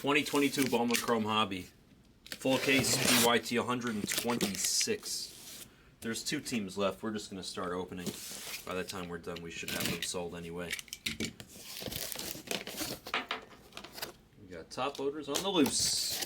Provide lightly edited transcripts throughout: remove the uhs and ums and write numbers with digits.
2022 Bowman Chrome Hobby. Full case PYT 126. There's 2 teams left. We're just going to start opening. By the time we're done, we should have them sold anyway. We got top loaders on the loose.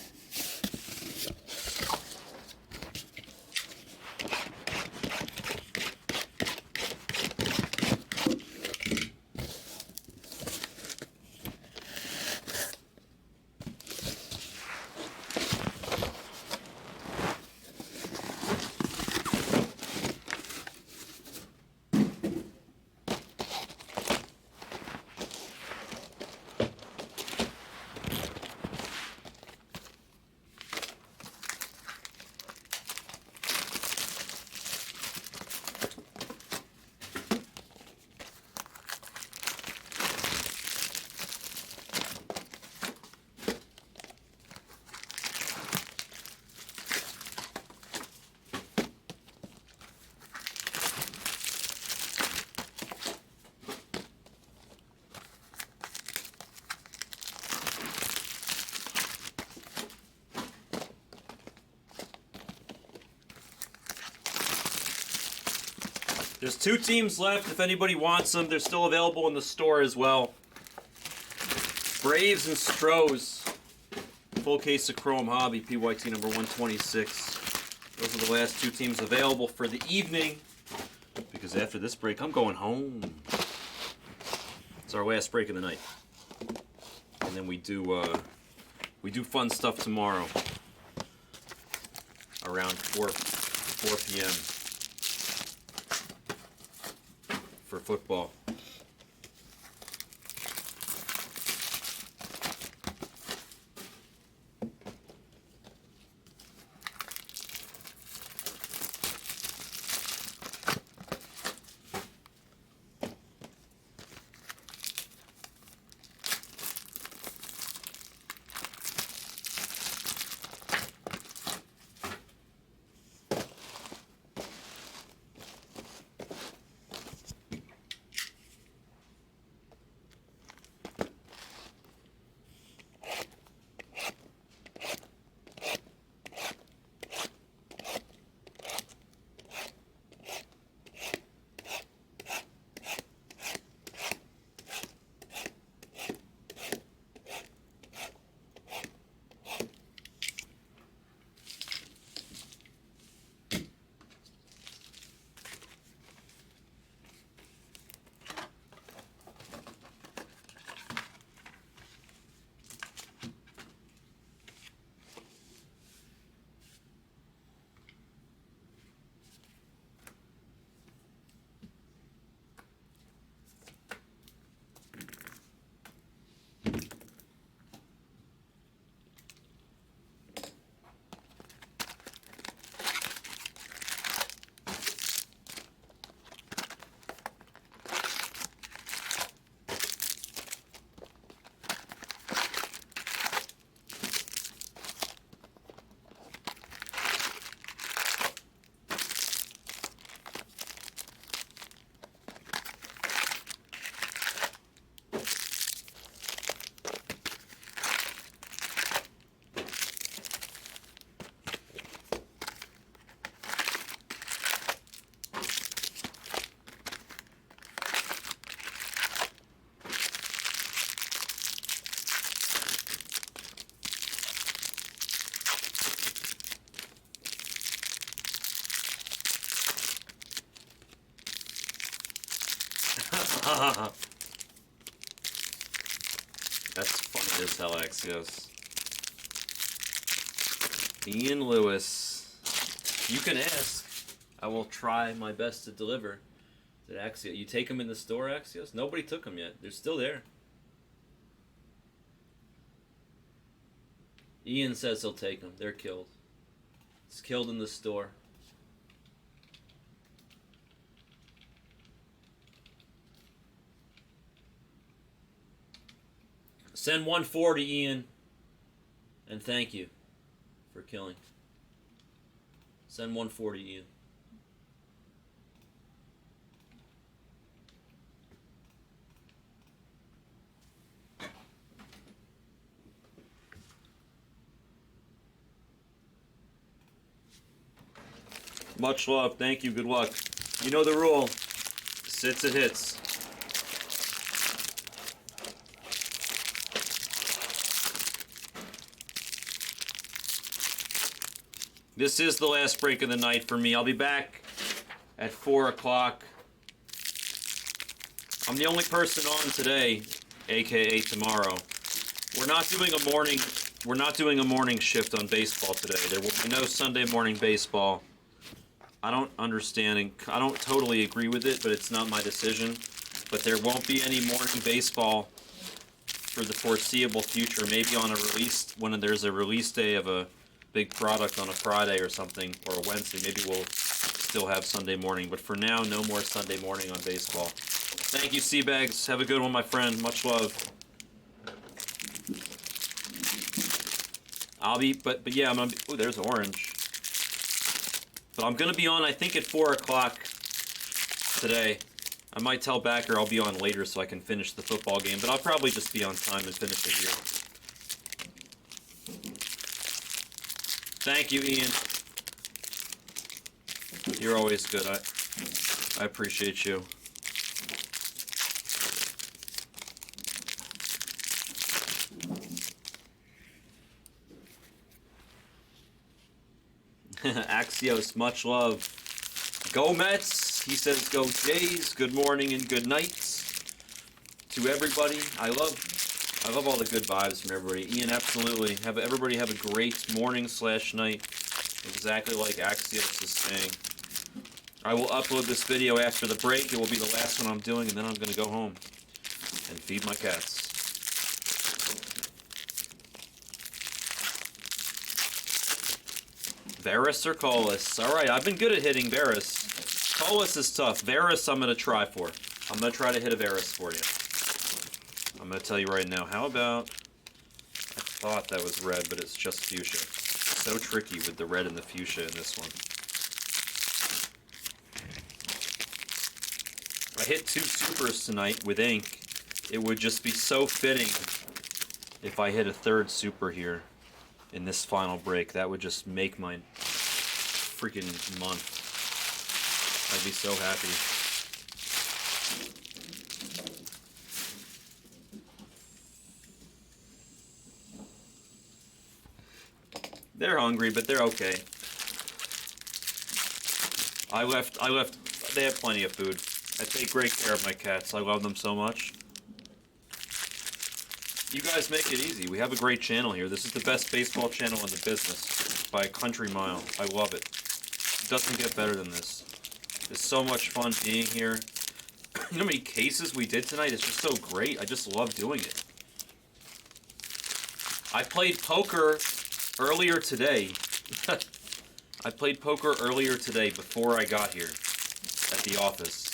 There's 2 teams left. If anybody wants them, they're still available in the store as well. Braves and Stros. Full case of Chrome Hobby, PYT number 126. Those are the last 2 teams available for the evening. Because after this break, I'm going home. It's our last break of the night. And then we do fun stuff tomorrow. Around 4 p.m. for football. That's funny as hell, Axios. Ian Lewis. You can ask. I will try my best to deliver. Did Axios? You take them in the store, Axios? Nobody took them yet. They're still there. Ian says he'll take them. They're killed. It's killed in the store. Send 140, Ian. And thank you for killing. Send 140, Ian. Much love. Thank you. Good luck. You know the rule. Sits, it hits. This is the last break of the night for me. I'll be back at 4 o'clock. I'm the only person on today, aka tomorrow. We're not doing a morning shift on baseball today. There will be no Sunday morning baseball. I don't understand, and I don't totally agree with it, but it's not my decision. But there won't be any morning baseball for the foreseeable future. Maybe on a release, when there's a release day of a big product on a Friday or something, or a Wednesday, maybe we'll still have Sunday morning. But for now, no more Sunday morning on baseball. Thank you, Seabags. Have a good one, my friend. Much love. I'll be, but yeah, I'm gonna be, oh, there's orange. But I'm gonna be on, I think, at 4 o'clock today. I might tell Backer I'll be on later so I can finish the football game, but I'll probably just be on time and finish it here. Thank you, Ian. You're always good. I appreciate you. Axios, much love. Go Mets. He says go Jays. Good morning and good night to everybody. I love all the good vibes from everybody. Ian, absolutely. Everybody have a great morning / night. Exactly like Axios is saying. I will upload this video after the break. It will be the last one I'm doing, and then I'm going to go home and feed my cats. Varus or Colas? Alright, I've been good at hitting Varus. Colas is tough. Varus I'm going to try for. I'm going to try to hit a Varus for you. I'm going to tell you right now. How about... I thought that was red, but it's just fuchsia. So tricky with the red and the fuchsia in this one. I hit 2 supers tonight with ink. It would just be so fitting if I hit a 3rd super here in this final break. That would just make my freaking month. I'd be so happy. They're hungry, but they're okay. I left, they have plenty of food. I take great care of my cats. I love them so much. You guys make it easy. We have a great channel here. This is the best baseball channel in the business by a country mile. I love it. It doesn't get better than this. It's so much fun being here. You know how many cases we did tonight? It's just so great. I just love doing it. I played poker earlier today. I played poker earlier today before I got here at the office.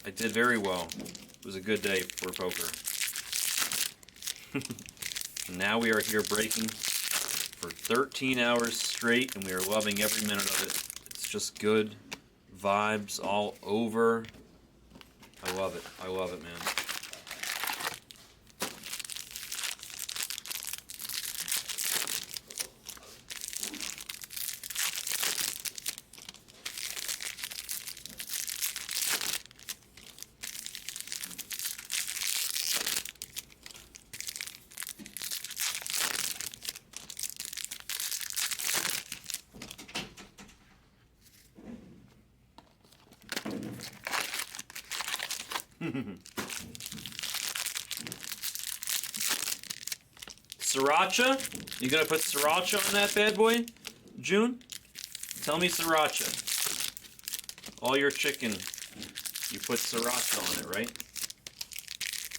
I did very well. It was a good day for poker. Now we are here breaking for 13 hours straight, and we are loving every minute of it. It's just good vibes all over. I love it. I love it, man. Sriracha? You gonna put sriracha on that bad boy, June? Tell me sriracha. All your chicken, you put sriracha on it, right?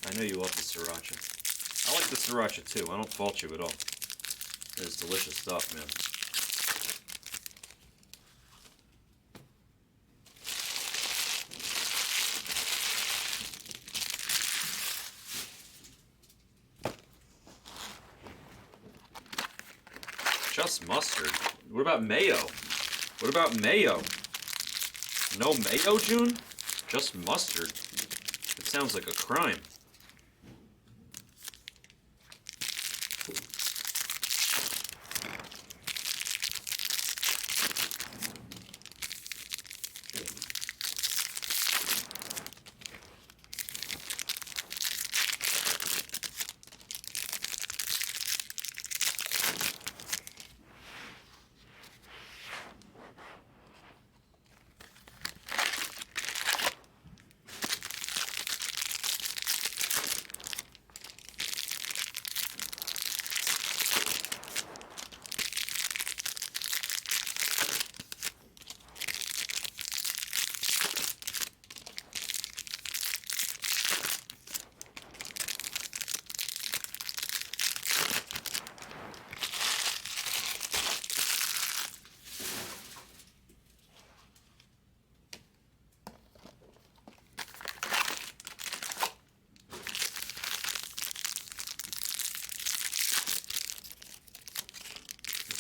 I know you love the sriracha. I like the sriracha too. I don't fault you at all. It is delicious stuff, man. Just mustard. What about mayo? What about mayo? No mayo, June? Just mustard. It sounds like a crime.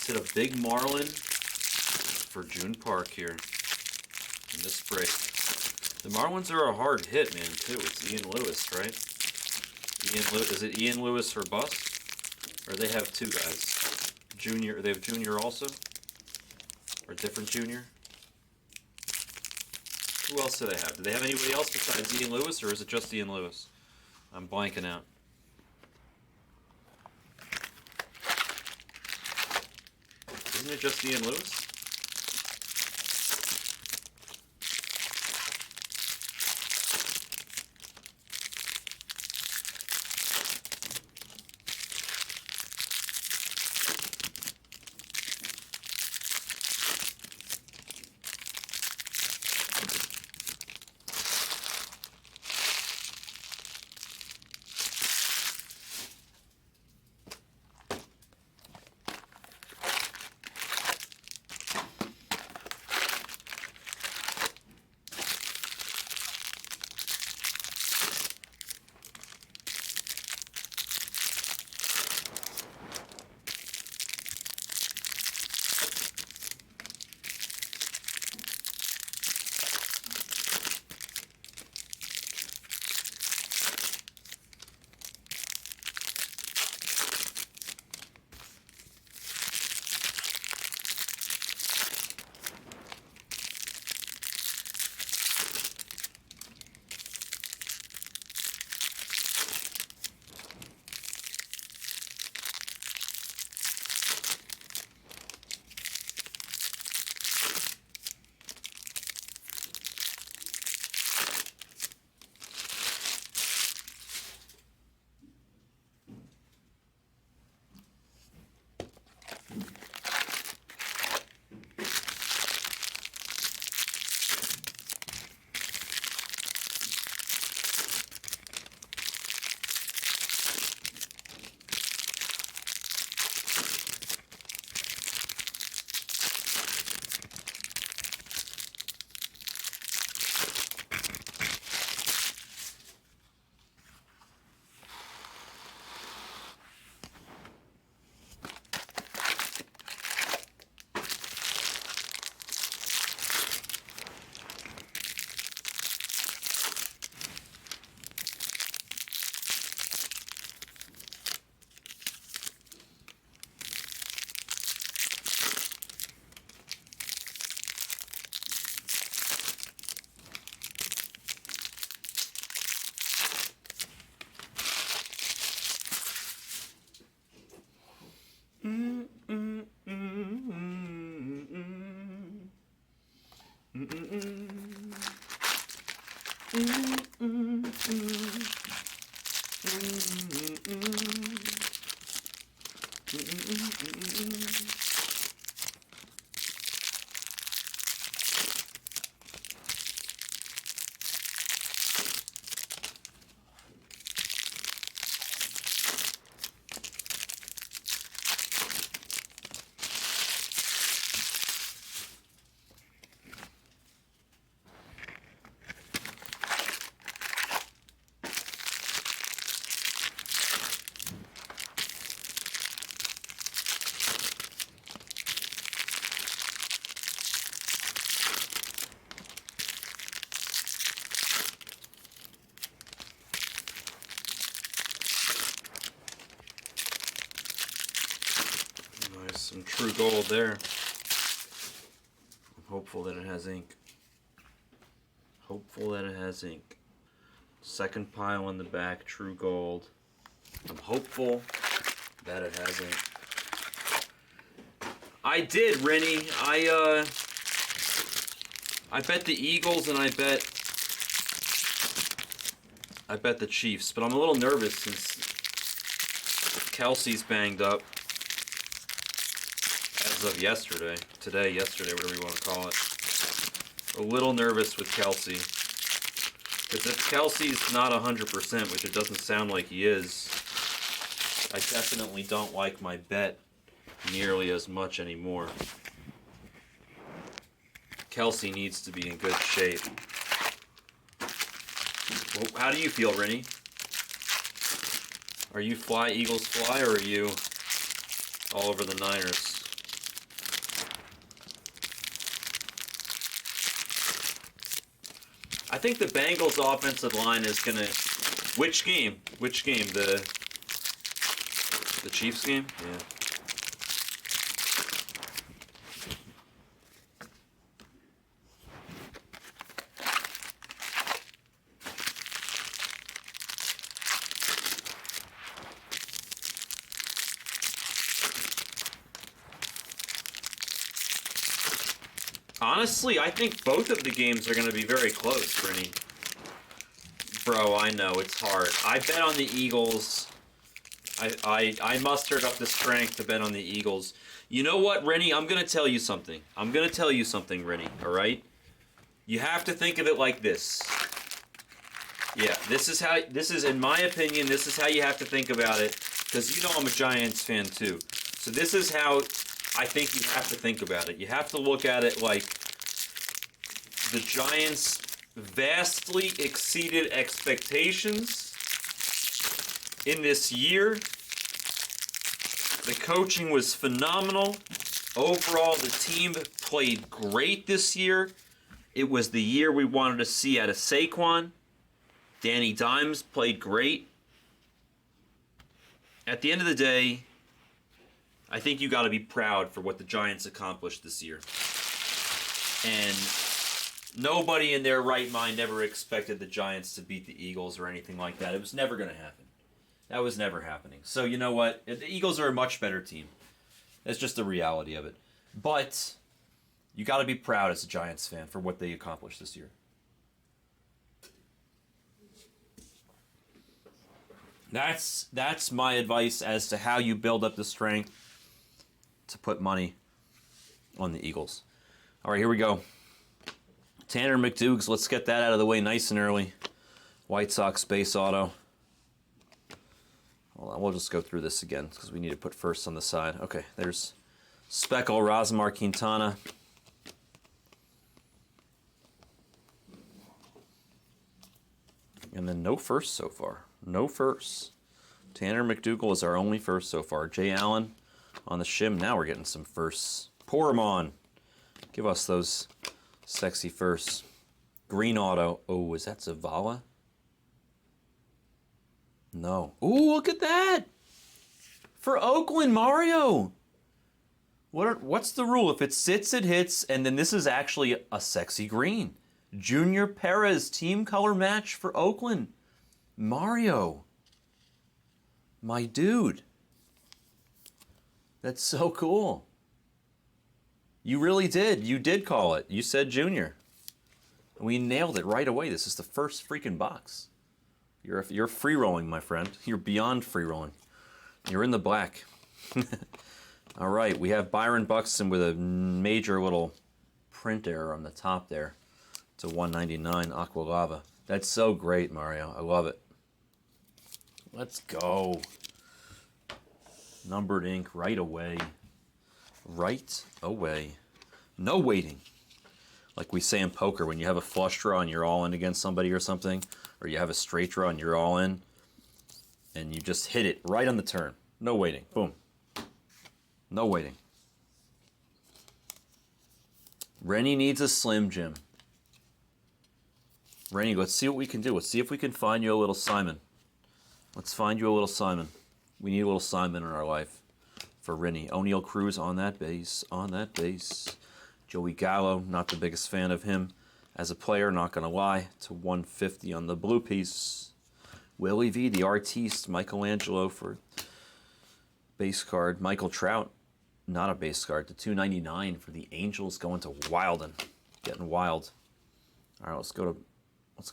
Hit a big Marlin for June Park here in this break. The Marlins are a hard hit, man, too. It's Ian Lewis, right? Is it Ian Lewis or bust? Or they have two guys? Junior, they have Junior also? Or a different Junior? Who else do they have? Do they have anybody else besides Ian Lewis, or is it just Ian Lewis? I'm blanking out. Isn't it just Ian Lewis? Some true gold there. I'm hopeful that it has ink. Hopeful that it has ink. Second pile in the back, true gold. I'm hopeful that it has ink. I did, Rennie. I bet the Eagles and I bet the Chiefs, but I'm a little nervous since Kelsey's banged up. As of yesterday, yesterday, whatever you want to call it. A little nervous with Kelsey. Because if Kelsey's not 100%, which it doesn't sound like he is, I definitely don't like my bet nearly as much anymore. Kelsey needs to be in good shape. Well, how do you feel, Rennie? Are you fly, Eagles fly, or are you all over the Niners? I think the Bengals offensive line is gonna. Which game? Which game? The Chiefs game? Yeah. Honestly, I think both of the games are going to be very close, Brinny. Bro, I know, it's hard. I bet on the Eagles. I mustered up the strength to bet on the Eagles. You know what, Rennie? I'm going to tell you something. I'm going to tell you something, Rennie, all right? You have to think of it like this. Yeah, this is, in my opinion, this is how you have to think about it. Because you know I'm a Giants fan, too. So this is how I think you have to think about it. You have to look at it like the Giants vastly exceeded expectations in this year. The coaching was phenomenal. Overall, the team played great this year. It was the year we wanted to see out of Saquon. Danny Dimes played great. At the end of the day, I think you got to be proud for what the Giants accomplished this year. And nobody in their right mind ever expected the Giants to beat the Eagles or anything like that. It was never going to happen. That was never happening. So you know what? The Eagles are a much better team. That's just the reality of it. But you got to be proud as a Giants fan for what they accomplished this year. That's my advice as to how you build up the strength to put money on the Eagles. All right, here we go. Tanner McDougs, let's get that out of the way nice and early. White Sox base auto. Hold on, we'll just go through this again because we need to put first on the side. Okay, there's Speckle, Rosamar Quintana. And then no first so far. No first. Tanner McDougal is our only first so far. Jay Allen on the shim. Now we're getting some firsts. Pour them on. Give us those sexy firsts. Green auto. Oh, is that Zavala? No. Ooh, look at that! For Oakland, Mario! What's the rule? If it sits, it hits, and then this is actually a sexy green. Junior Perez, team color match for Oakland. Mario. My dude. That's so cool. You really did. You did call it. You said Junior. We nailed it right away. This is the first freaking box. You're free rolling, my friend. You're beyond free rolling. You're in the black. All right, we have Byron Buxton with a major little print error on the top there. It's a 199 Aqua Lava. That's so great, Mario. I love it. Let's go. Numbered ink right away. Right away. No waiting. Like we say in poker, when you have a flush draw and you're all in against somebody or something, or you have a straight draw and you're all in, and you just hit it right on the turn. No waiting. Boom. No waiting. Rennie needs a Slim Jim. Rennie, let's see what we can do. Let's see if we can find you a little Simon. Let's find you a little Simon. We need a little Simon in our life for Rennie. O'Neal Cruz on that base. On that base. Joey Gallo, not the biggest fan of him as a player, not going to lie. To 150 on the blue piece. Willie V, the artiste. Michelangelo for base card. Michael Trout, not a base card. To 299 for the Angels, going to Wilden. Getting wild. All right, let's go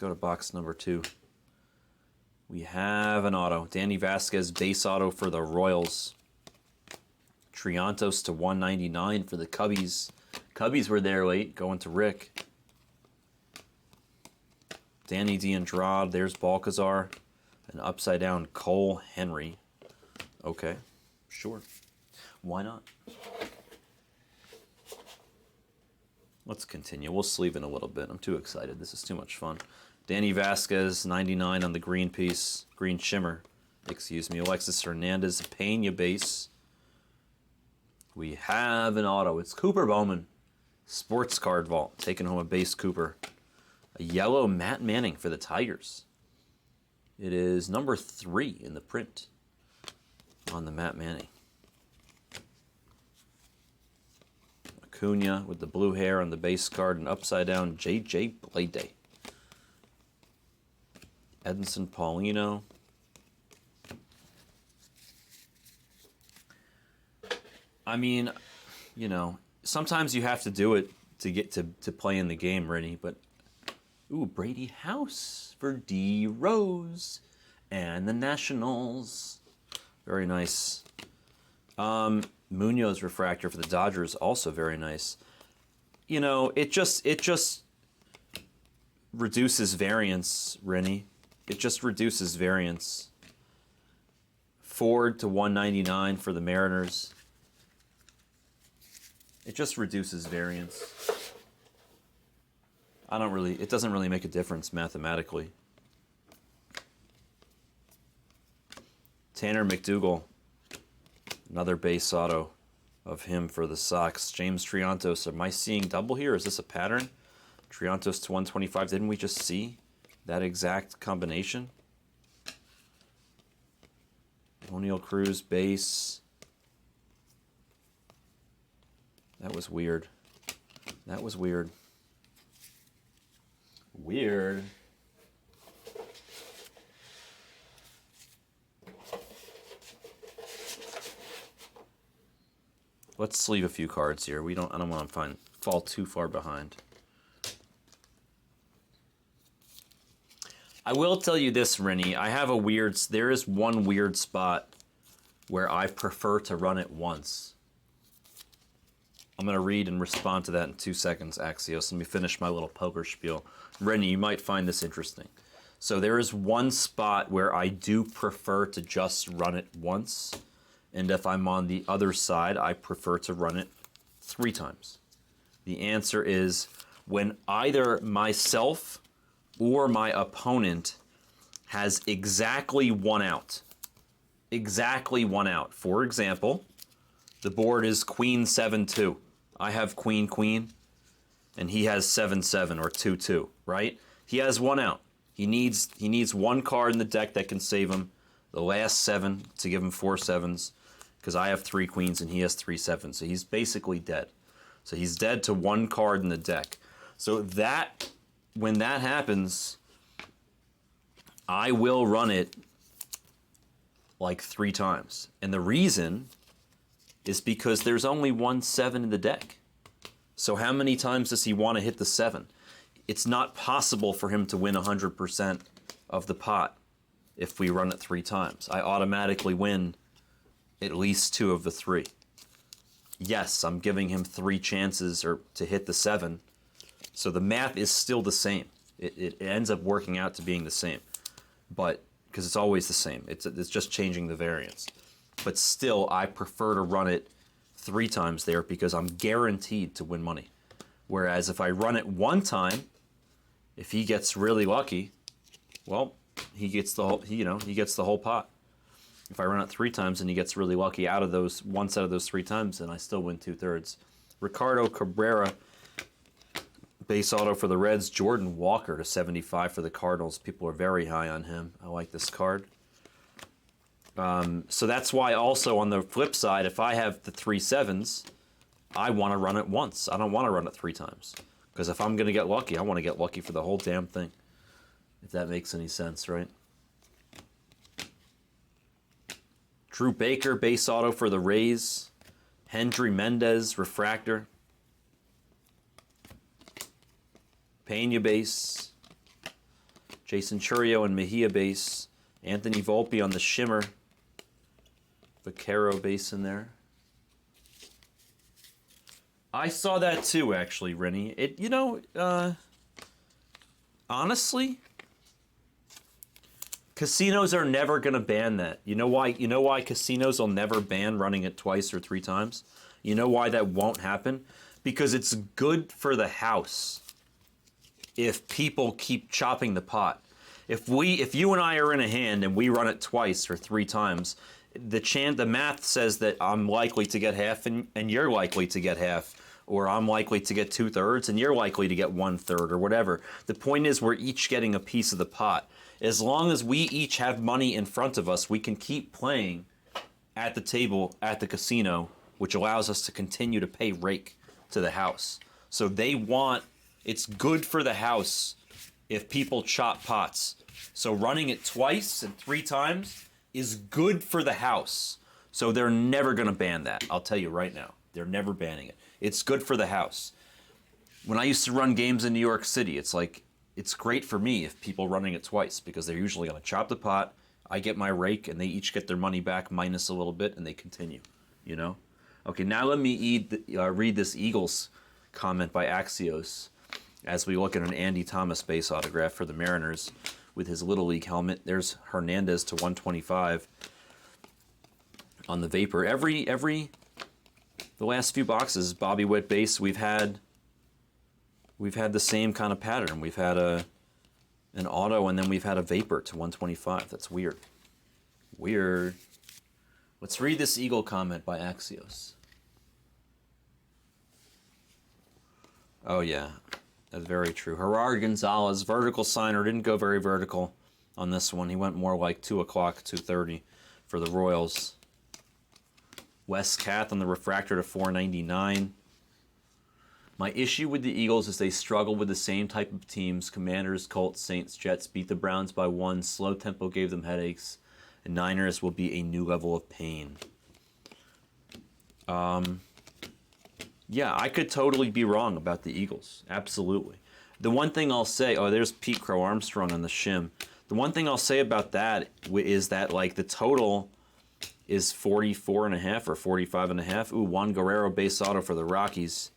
to box number 2. We have an auto. Danny Vasquez, base auto for the Royals. Triantos to 199 for the Cubbies. Cubbies were there late, going to Rick. Danny D'Andrade, there's Balcazar. An upside down Cole Henry. Okay, sure. Why not? Let's continue. We'll sleeve in a little bit. I'm too excited. This is too much fun. Danny Vasquez, 99 on the green piece. Green shimmer. Excuse me. Alexis Hernandez, Pena base. We have an auto. It's Cooper Bowman. Sports card vault. Taking home a base Cooper. A yellow Matt Manning for the Tigers. It is number 3 in the print on the Matt Manning. Acuna with the blue hair on the base card and upside down J.J. Bleday. Edinson Paulino. I mean, you know, sometimes you have to do it to get to play in the game, Rennie, but ooh, Brady House for D. Rose and the Nationals. Very nice. Munoz refractor for the Dodgers, also very nice. You know, it just reduces variance, Rennie. It just reduces variance. Ford to 199 for the Mariners. It just reduces variance. It doesn't really make a difference mathematically. Tanner McDougal, another base auto of him for the Sox. James Triantos, am I seeing double here? Is this a pattern? Triantos to 125, didn't we just see that exact combination? O'Neal Cruz, base. That was weird. That was weird. Weird. Let's sleeve a few cards here. I don't want to fall too far behind. I will tell you this, Rennie. There is one weird spot where I prefer to run it once. I'm going to read and respond to that in 2 seconds, Axios. Let me finish my little poker spiel. Rennie, you might find this interesting. So there is one spot where I do prefer to just run it once. And if I'm on the other side, I prefer to run it 3 times. The answer is when either myself or my opponent has exactly 1 out. Exactly 1 out. For example, the board is Queen 7-2. I have Queen Queen, and he has 7-7 or 2-2, right? He has 1 out. He needs 1 card in the deck that can save him. The last 7 to give him 4 sevens, because I have 3 queens and he has 3 sevens. So he's basically dead. So he's dead to 1 card in the deck. So when that happens, I will run it like 3 times. And the reason is because there's only 1 7 in the deck. So how many times does he want to hit the 7? It's not possible for him to win 100% of the pot if we run it 3 times. I automatically win at least 2 of the 3. Yes, I'm giving him 3 chances to hit the 7. So the math is still the same. It ends up working out to being the same. But, because it's always the same. It's just changing the variance. But still, I prefer to run it 3 times there because I'm guaranteed to win money. Whereas if I run it 1 time, if he gets really lucky, well, he gets the whole pot. If I run it 3 times and he gets really lucky out of those 1 set of those 3 times, then I still win 2/3. Ricardo Cabrera, base auto for the Reds. Jordan Walker to 75 for the Cardinals. People are very high on him. I like this card. So that's why also on the flip side, if I have the 3 sevens, I want to run it once. I don't want to run it 3 times. Because if I'm going to get lucky, I want to get lucky for the whole damn thing. If that makes any sense, right? Drew Baker, base auto for the Rays. Hendry Mendez, refractor. Pena base. Jason Churio and Mejia base. Anthony Volpe on the shimmer. Vaquero base in there. I saw that too, actually, Rennie. Honestly, casinos are never going to ban that. You know why? You know why casinos will never ban running it 2 or 3 times? You know why that won't happen? Because it's good for the house if people keep chopping the pot. If you and I are in a hand and we run it 2 or 3 times, the math says that I'm likely to get half and you're likely to get half. or I'm likely to get 2/3 and you're likely to get 1/3 or whatever. The point is we're each getting a piece of the pot. As long as we each have money in front of us, we can keep playing at the table at the casino, which allows us to continue to pay rake to the house. So it's good for the house if people chop pots. So running it twice and 3 times is good for the house. So they're never going to ban that. I'll tell you right now. They're never banning it. It's good for the house. When I used to run games in New York City, it's great for me if people running it twice, because they're usually going to chop the pot, I get my rake, and they each get their money back minus a little bit, and they continue, you know? Okay, now let me read this Eagles comment by Axios as we look at an Andy Thomas base autograph for the Mariners with his Little League helmet. There's Hernandez to 125 on the Vapor. The last few boxes, Bobby Witt base, we've had the same kind of pattern. We've had an auto, and then we've had a Vapor to 125. That's weird. Weird. Let's read this Eagle comment by Axios. Oh yeah, that's very true. Gerard Gonzalez, vertical signer, didn't go very vertical on this one. He went more like 2 o'clock, 2:30 for the Royals. Wes Kath on the refractor to 499. My issue with the Eagles is they struggle with the same type of teams. Commanders, Colts, Saints, Jets beat the Browns by 1. Slow tempo gave them headaches. And Niners will be a new level of pain. Yeah, I could totally be wrong about the Eagles. Absolutely. The one thing I'll say, there's Pete Crow Armstrong on the shim. The one thing I'll say about that is that, like, the total is 44.5 or 45.5. Ooh, Juan Guerrero base auto for the Rockies.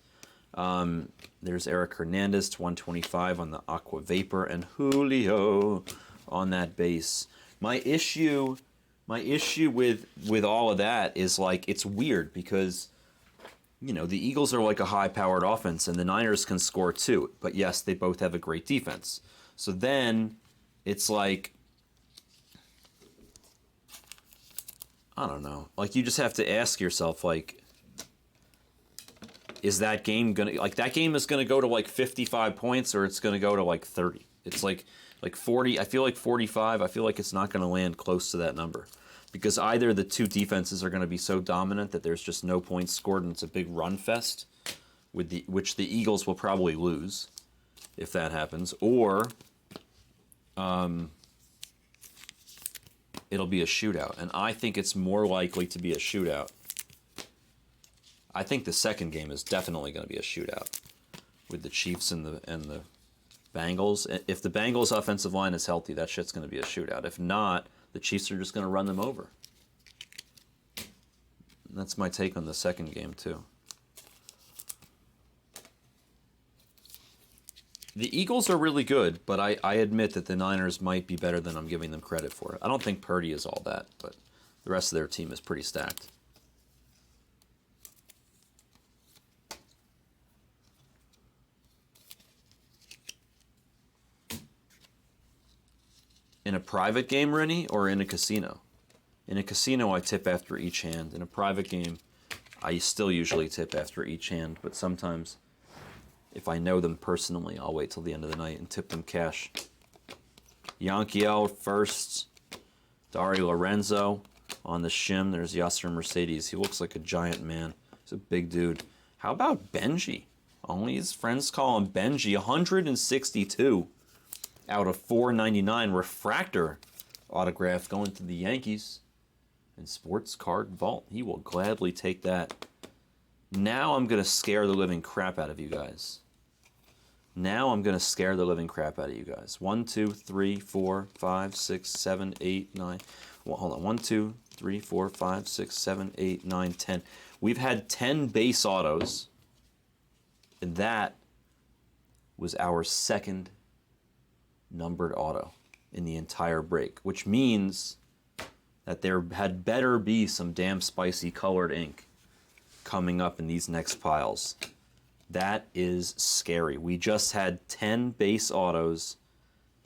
There's Eric Hernandez to 125 on the Aqua Vapor, and Julio on that base. My issue with all of that is, like, it's weird because, you know, the Eagles are like a high-powered offense, and the Niners can score too. But yes, they both have a great defense. So then it's like, I don't know. Like, you just have to ask yourself, like, is that game gonna, like, that game is gonna go to like 55 points, or it's gonna go to like 30? It's like 40. I feel like 45. I feel like it's not gonna land close to that number, because either the two defenses are gonna be so dominant that there's just no points scored and it's a big run fest, which the Eagles will probably lose if that happens, or it'll be a shootout, and I think it's more likely to be a shootout. I think the second game is definitely going to be a shootout with the Chiefs and the Bengals. If the Bengals' offensive line is healthy, that shit's going to be a shootout. If not, the Chiefs are just going to run them over. That's my take on the second game, too. The Eagles are really good, but I admit that the Niners might be better than I'm giving them credit for. I don't think Purdy is all that, but the rest of their team is pretty stacked. In a private game, Rennie, or in a casino? In a casino, I tip after each hand. In a private game, I still usually tip after each hand, but sometimes, if I know them personally, I'll wait till the end of the night and tip them cash. Yankiel first. Dari Lorenzo on the shim. There's Yasser Mercedes. He looks like a giant man. He's a big dude. How about Benji? Only his friends call him Benji. 162 out of 499. Refractor autograph going to the Yankees. And Sports Card Vault. He will gladly take that. Now I'm going to scare the living crap out of you guys. Now I'm going to scare the living crap out of you guys. 1, 2, 3, 4, 5, 6, 7, 8, 9. Well, hold on. 1, 2, 3, 4, 5, 6, 7, 8, 9, 10. We've had 10 base autos. And that was our second numbered auto in the entire break, which means that there had better be some damn spicy colored ink coming up in these next piles. That is scary. We just had 10 base autos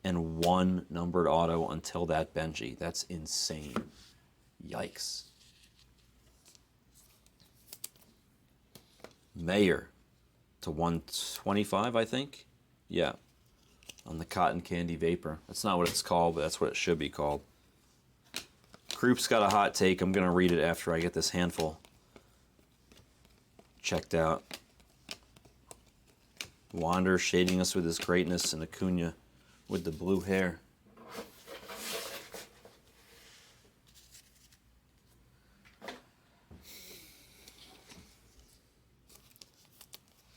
and 1 numbered auto until that Benji. That's insane. Yikes. Mayer to 125, I think. Yeah, on the Cotton Candy Vapor. That's not what it's called, but that's what it should be called. Kroop's got a hot take. I'm going to read it after I get this handful checked out. Wander shading us with his greatness, and Acuna with the blue hair.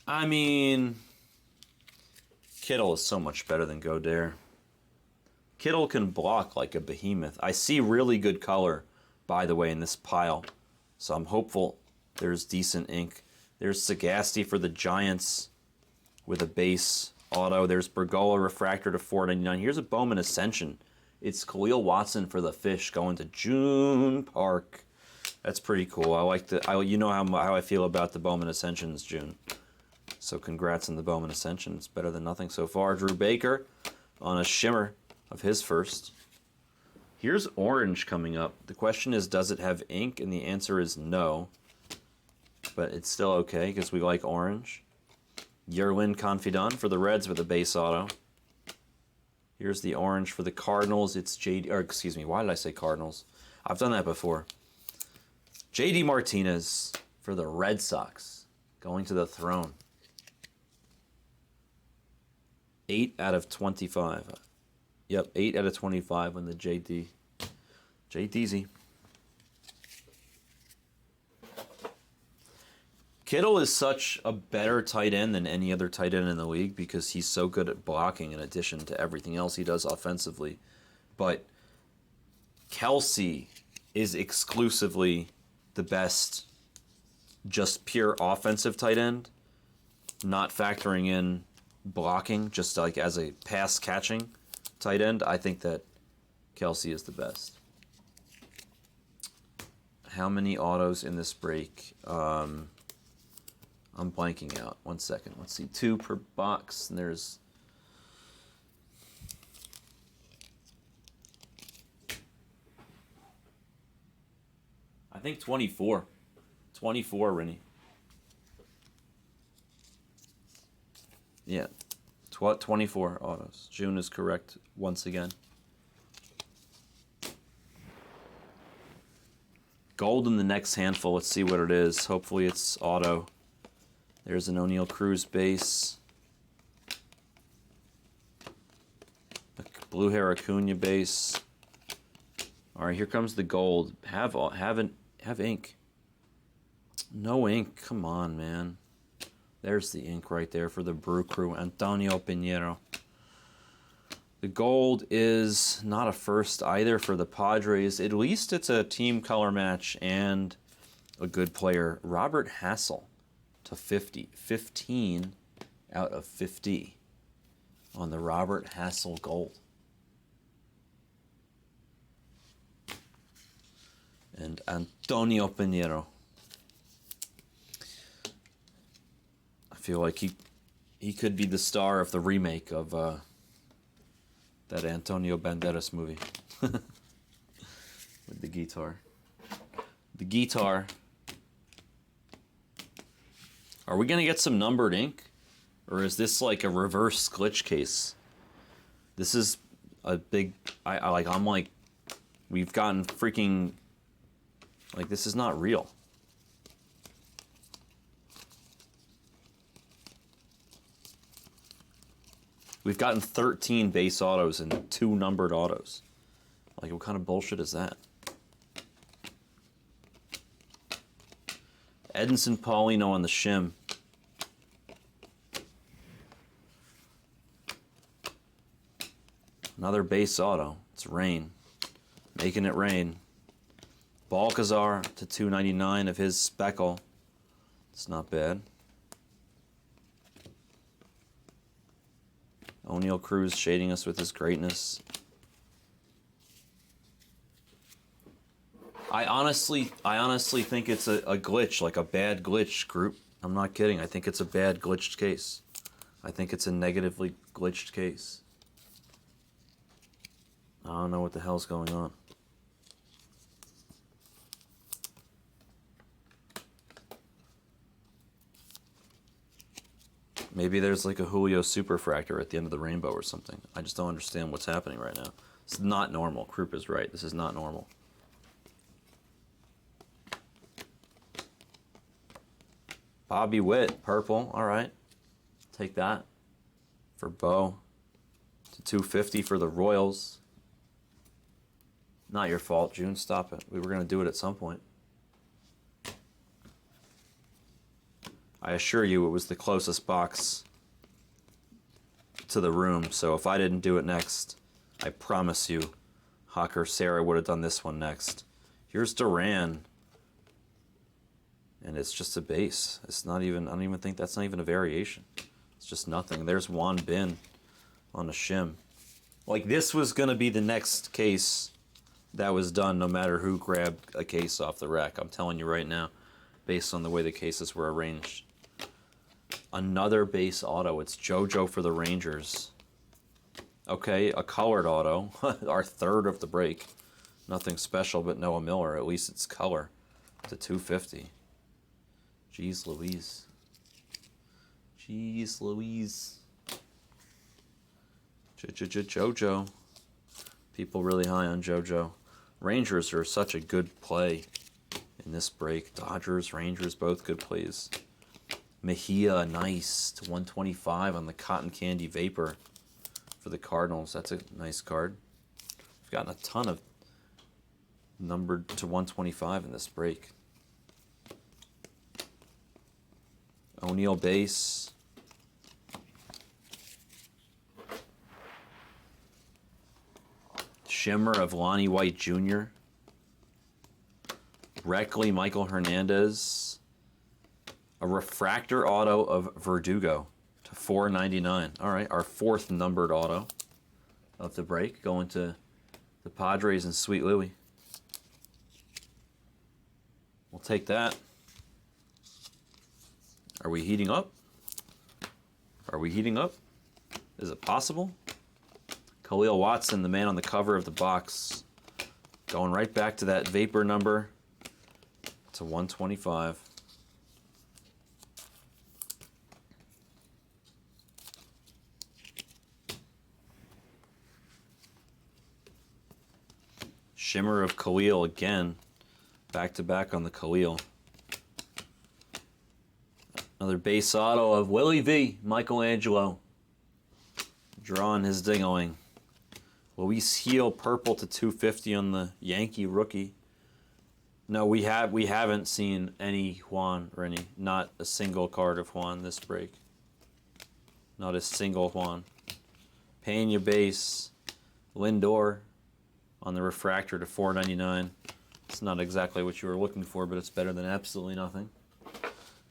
I mean, Kittle is so much better than Goddard. Kittle can block like a behemoth. I see really good color, by the way, in this pile. So I'm hopeful there's decent ink. There's Sagasti for the Giants with a base auto. There's Bergolla Refractor to 499. Here's a Bowman Ascension. It's Khalil Watson for the Fish going to June Park. That's pretty cool. I like you know how I feel about the Bowman Ascensions, June. So congrats on the Bowman Ascension. It's better than nothing so far. Drew Baker on a shimmer of his first. Here's orange coming up. The question is, does it have ink? And the answer is no. But it's still okay because we like orange. Yerlin Confidant for the Reds with a base auto. Here's the orange for the Cardinals. It's JD, or excuse me, why did I say Cardinals? I've done that before. JD Martinez for the Red Sox going to the throne. 8 out of 25. Yep, 8 out of 25 on the JD. JDZ. Kittle is such a better tight end than any other tight end in the league because he's so good at blocking in addition to everything else he does offensively. But Kelsey is exclusively the best just pure offensive tight end, not factoring in blocking, just like as a pass catching tight end. I think that Kelsey is the best. How many autos in this break? I'm blanking out. 1 second. Let's see. 2 per box. And there's... I think 24. 24, Rennie. Yeah. 24 autos. June is correct once again. Gold in the next handful. Let's see what it is. Hopefully it's auto. There's an O'Neal Cruz base. A blue hair Acuna base. All right, here comes the gold. Have ink. No ink. Come on, man. There's the ink right there for the Brew Crew. Antonio Pinheiro. The gold is not a first either for the Padres. At least it's a team color match and a good player. Robert Hassel to 50. 15 out of 50 on the Robert Hassel gold. And Antonio Pinheiro. I feel like he could be the star of the remake of that Antonio Banderas movie. With the guitar. The guitar. Are we going to get some numbered ink? Or is this like a reverse glitch case? This is a big... I'm like... We've gotten freaking... Like, this is not real. We've gotten 13 base autos and 2 numbered autos. Like, what kind of bullshit is that? Edinson Paulino on the shim. Another base auto. It's rain. Making it rain. Balcazar to 299 of his speckle. It's not bad. O'Neal Cruz shading us with his greatness. I honestly think it's a glitch, like a bad glitch group. I'm not kidding. I think it's a bad glitched case. I think it's a negatively glitched case. I don't know what the hell's going on. Maybe there's like a Julio Superfractor at the end of the rainbow or something. I just don't understand what's happening right now. It's not normal. Krupp is right. This is not normal. Bobby Witt, purple. All right. Take that for Bo. To 250 for the Royals. Not your fault, June. Stop it. We were going to do it at some point. I assure you it was the closest box to the room, so if I didn't do it next, I promise you, Hawk or Sarah would have done this one next. Here's Duran. And it's just a base. It's not even, I don't even think that's not even a variation. It's just nothing. There's Juan Bin on a shim. Like, this was going to be the next case that was done no matter who grabbed a case off the rack. I'm telling you right now, based on the way the cases were arranged. Another base auto. It's JoJo for the Rangers. Okay, a colored auto. Our third of the break. Nothing special but Noah Miller. At least it's color. To 250. Jeez Louise. Jeez Louise. JoJo. People really high on JoJo. Rangers are such a good play in this break. Dodgers, Rangers, both good plays. Mejia, nice, to 125 on the Cotton Candy Vapor for the Cardinals. That's a nice card. We've gotten a ton of numbered to 125 in this break. O'Neal base. Shimmer of Lonnie White Jr. Reckley, Michael Hernandez. A refractor auto of Verdugo to 499. All right, our fourth numbered auto of the break going to the Padres and Sweet Louie. We'll take that. Are we heating up? Are we heating up? Is it possible? Khalil Watson, the man on the cover of the box, going right back to that Vapor number to 125. Shimmer of Khalil again, back to back on the Khalil. Another base auto of Willie V. Michelangelo, drawing his dingoing. Luis Gil purple to 250 on the Yankee rookie. No, we haven't seen any Juan or not a single card of Juan this break. Not a single Juan. Pena base, Lindor on the refractor to 499. It's not exactly what you were looking for, but it's better than absolutely nothing.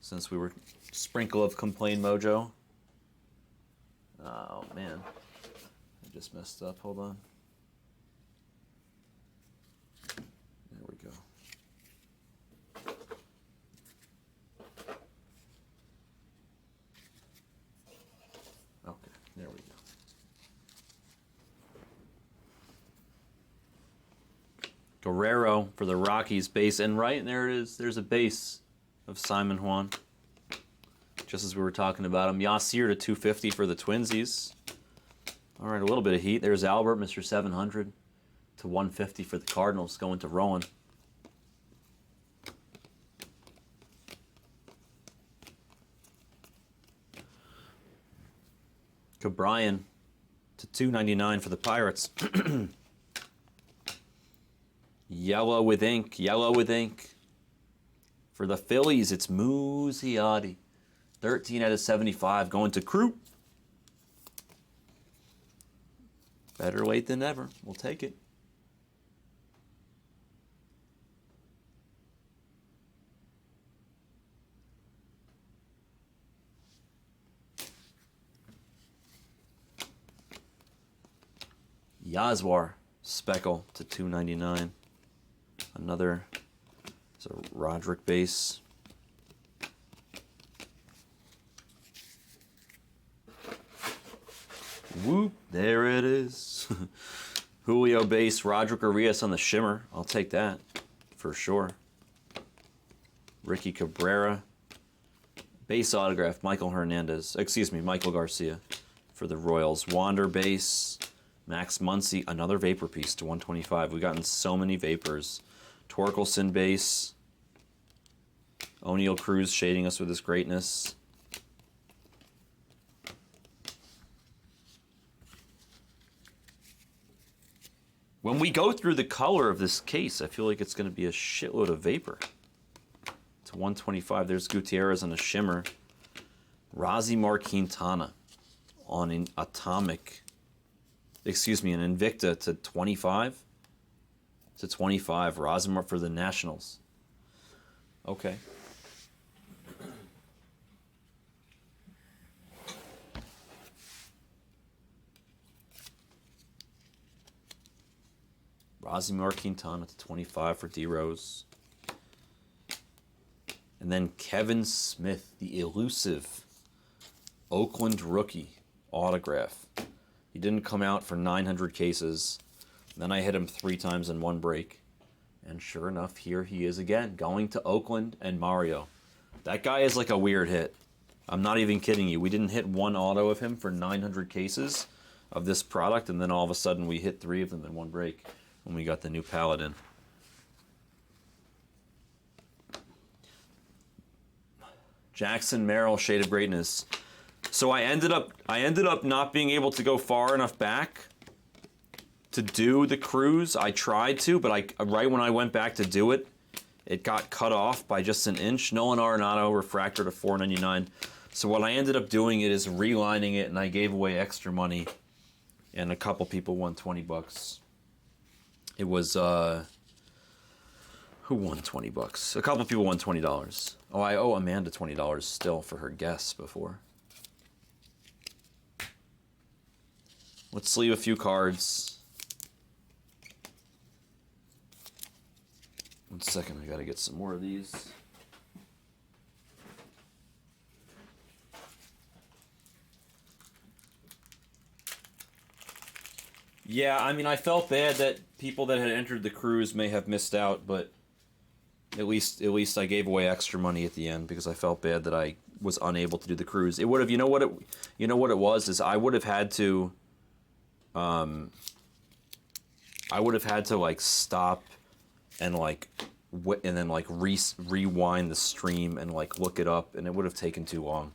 Since we were sprinkle of complain mojo. Oh man, I just messed up. Hold on. There we go. Okay, there we go. Guerrero for the Rockies base, and right there it is. There's a base of Simon Juan. Just as we were talking about him. Yasir to 250 for the Twinsies. All right, a little bit of heat. There's Albert, Mr. 700 to 150 for the Cardinals, going to Rowan. Cabrian to 299 for the Pirates. Yellow with ink. For the Phillies, it's Muzziotti. 13 out of 75 going to Krupp. Better late than never. We'll take it. Yaswar Speckle to 299. Another is a Roderick base. Whoop, there it is. Julio base, Roderick Arias on the shimmer. I'll take that for sure. Ricky Cabrera, Base autograph, Michael Hernandez. Excuse me, Michael Garcia for the Royals. Wander base, Max Muncy, another vapor piece to 125. We've gotten so many vapors. Torkelson base. O'Neal Cruz shading us with his greatness. When we go through the color of this case, I feel like it's going to be a shitload of vapor. To 125, there's Gutierrez on a shimmer. Rosimar Quintana on an atomic, an Invicta to 25. To 25, Rosimar for the Nationals. Okay. Rosimar Quintana to 25 for D-Rose. And then Kevin Smith, the elusive Oakland rookie autograph. He didn't come out for 900 cases. Then I hit him 3 times in one break. And sure enough, here he is again, going to Oakland and Mario. That guy is like a weird hit. I'm not even kidding you. We didn't hit one auto of him for 900 cases of this product, and then all of a sudden we hit 3 of them in one break when we got the new Paladin. Jackson Merrill, Shade of Greatness. So I ended up not being able to go far enough back to do the cruise. I tried to, but right when I went back to do it, it got cut off by just an inch. Nolan Arenado refractor to 499. So what I ended up doing is relining it, and I gave away extra money, and a couple people won $20. It was who won $20? A couple people won $20. Oh, I owe Amanda $20 still for her guess before. Let's sleeve a few cards. 1 second, I gotta get some more of these. Yeah, I mean, I felt bad that people that had entered the cruise may have missed out, but at least I gave away extra money at the end because I felt bad that I was unable to do the cruise. It would have, you know what it was is I would have had to, like stop and like and then like rewind the stream and like look it up, and it would have taken too long.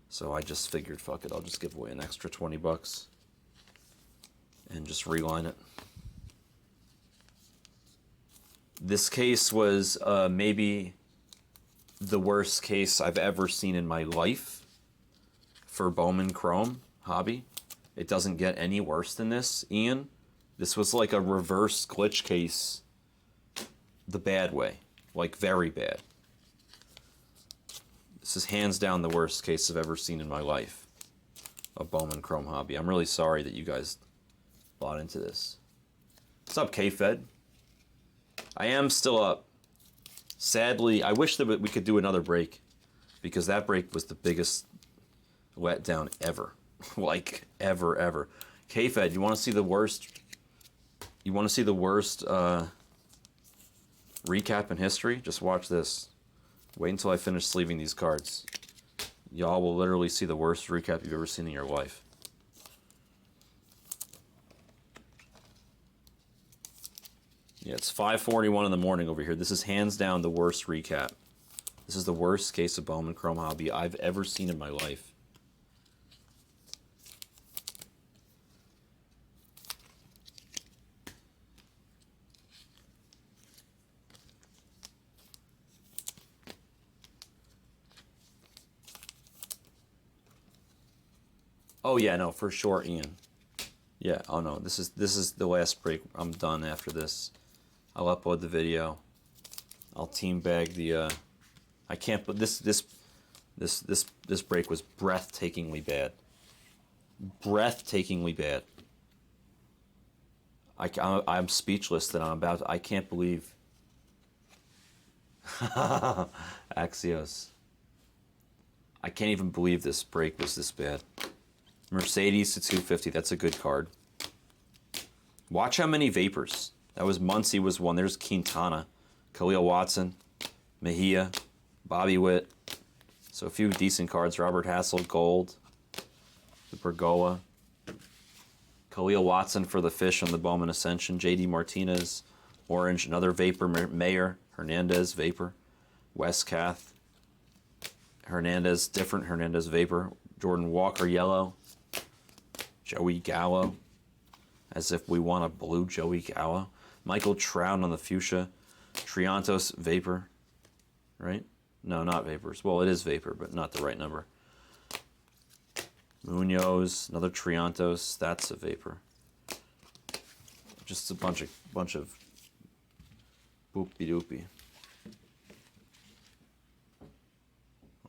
So I just figured, fuck it, I'll just give away an extra $20 and just reline it. This case was maybe the worst case I've ever seen in my life for Bowman Chrome Hobby. It doesn't get any worse than this, Ian. This was like a reverse glitch case the bad way, like very bad. This is hands down the worst case I've ever seen in my life of Bowman Chrome Hobby. I'm really sorry that you guys bought into this. What's up, K-Fed? I am still up. Sadly, I wish that we could do another break because that break was the biggest letdown ever. Like, ever. K-Fed, you want to see the worst? You want to see the worst recap in history? Just watch this. Wait until I finish sleeving these cards. Y'all will literally see the worst recap you've ever seen in your life. Yeah, it's 5:41 in the morning over here. This is hands down the worst recap. This is the worst case of Bowman Chrome Hobby I've ever seen in my life. Oh yeah, no, for sure, Ian. Yeah, oh no, this is the last break. I'm done after this. I'll upload the video. I'll team bag the I can't, but this break was breathtakingly bad. Breathtakingly bad. I'm speechless that I can't believe. Axios. I can't even believe this break was this bad. Mercedes to 250. That's a good card. Watch how many vapors. That was Muncy was one. There's Quintana, Khalil Watson, Mejia, Bobby Witt, So a few decent cards. Robert Hassel, gold. The Pergola. Khalil Watson for the fish on the Bowman Ascension. J.D. Martinez, orange. Another Vapor. Mayer. Hernandez, Vapor. Westcath. Hernandez, different Hernandez, Vapor. Jordan Walker, yellow. Joey Gallo. As if we want a blue Joey Gallo. Michael Trout on the fuchsia. Triantos, Vapor. Right? No, not Vapors. Well, it is Vapor, but not the right number. Munoz, another Triantos. That's a Vapor. Just a bunch of boopy doopy.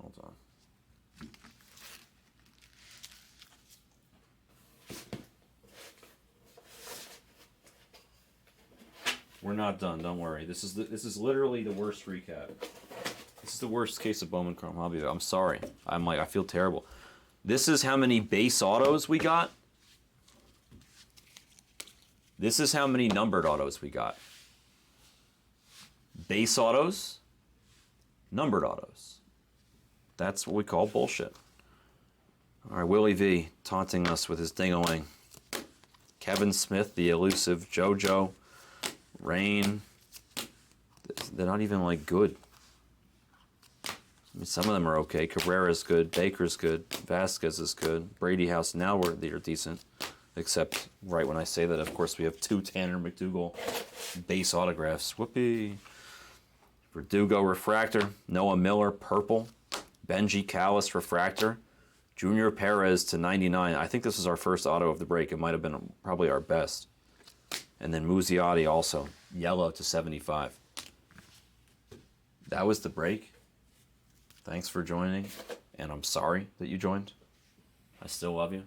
Hold on. We're not done. Don't worry. This is literally the worst recap. This is the worst case of Bowman Chrome Hobby. I'm sorry. I feel terrible. This is how many base autos we got. This is how many numbered autos we got. Base autos, numbered autos. That's what we call bullshit. All right, Willie V taunting us with his ding-a-ling. Kevin Smith, the elusive JoJo. Rain. They're not even like good. I mean, some of them are okay. Cabrera's good. Baker's good. Vasquez is good. Brady House, now they're decent. Except right when I say that, of course, we have 2 Tanner McDougal base autographs. Whoopee. Verdugo refractor. Noah Miller purple. Benji Callis refractor. Junior Perez to 99. I think this was our first auto of the break. It might have been probably our best. And then Muzziotti also, yellow to 75. That was the break. Thanks for joining, and I'm sorry that you joined. I still love you.